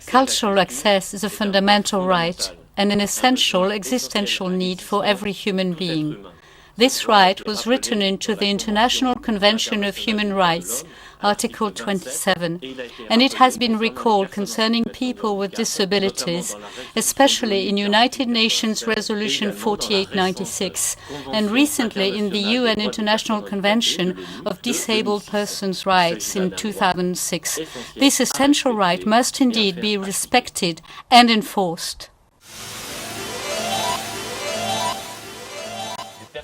Cultural access is a fundamental right and an essential existential need for every human being. This right was written into the International Convention of Human Rights, Article 27, and it has been recalled concerning people with disabilities, especially in United Nations Resolution 4896 and recently in the UN International Convention of Disabled Persons' Rights in 2006. This essential right must indeed be respected and enforced.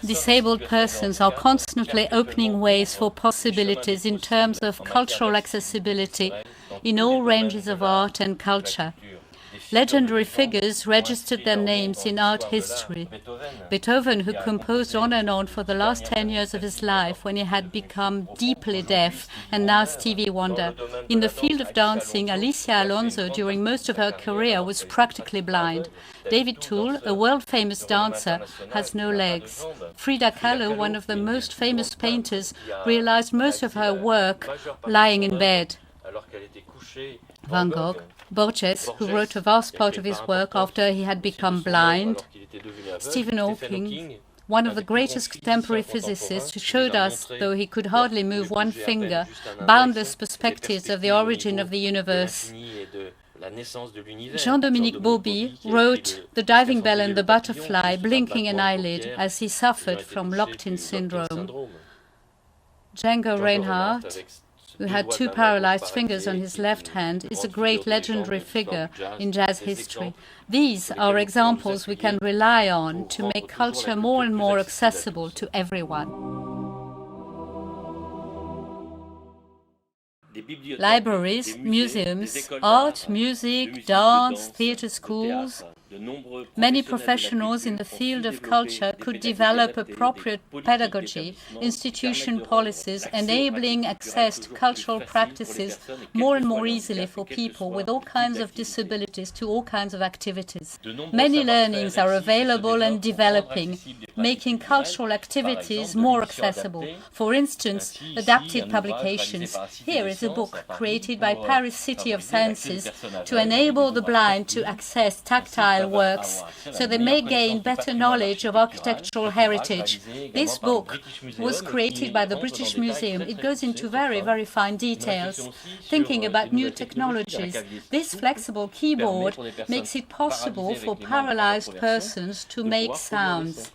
Disabled persons are constantly opening ways for possibilities in terms of cultural accessibility in all ranges of art and culture. Legendary figures registered their names in art history. Beethoven, who composed on and on for the last 10 years of his life when he had become deeply deaf, and now Stevie Wonder. In the field of dancing, Alicia Alonso, during most of her career, was practically blind. David Toole, a world-famous dancer, has no legs. Frida Kahlo, one of the most famous painters, realized most of her work lying in bed. Van Gogh, Borges, who wrote a vast part of his work after he had become blind. Stephen Hawking, one of the greatest contemporary physicists, who showed us, though he could hardly move one finger, boundless perspectives of the origin of the universe. Jean-Dominique Bauby wrote The Diving Bell and the Butterfly, blinking an eyelid, as he suffered from locked-in syndrome. DJANGO Reinhardt, who had 2 paralyzed fingers on his left hand, is a great legendary figure in jazz history. These are examples we can rely on to make culture more and more accessible to everyone. Libraries, museums, art, music, dance, theatre schools. Many professionals in the field of culture could develop appropriate pedagogy, institution policies, enabling access to cultural practices more and more easily for people with all kinds of disabilities to all kinds of activities. Many learnings are available and developing, making cultural activities more accessible. For instance, adapted publications. Here is a book created by Paris City of Sciences to enable the blind to access tactile works so they may gain better knowledge of architectural heritage. This book was created by the British Museum. It goes into very, very fine details, thinking about new technologies. This flexible keyboard makes it possible for paralyzed persons to make sounds.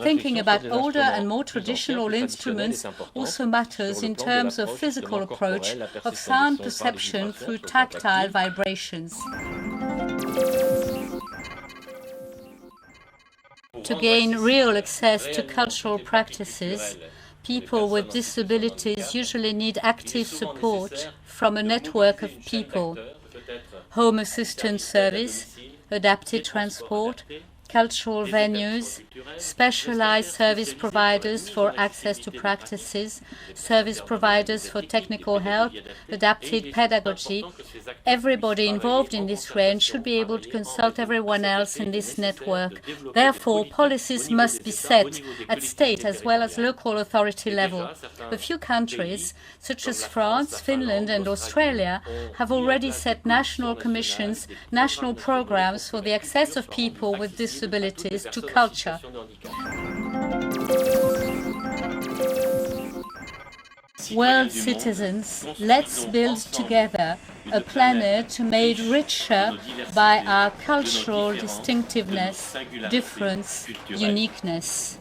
Thinking about older and more traditional instruments also matters in terms of physical approach of sound perception through tactile vibrations. To gain real access to cultural practices, people with disabilities usually need active support from a network of people: home assistance service, adapted transport, cultural venues, specialized service providers for access to practices, service providers for technical help, adapted pedagogy. Everybody involved in this range should be able to consult everyone else in this network. Therefore, policies must be set at state as well as local authority level. A few countries, such as France, Finland and Australia, have already set national commissions, national programs for the access of people with disabilities to culture. World citizens, let's build together a planet made richer by our cultural distinctiveness, difference, uniqueness.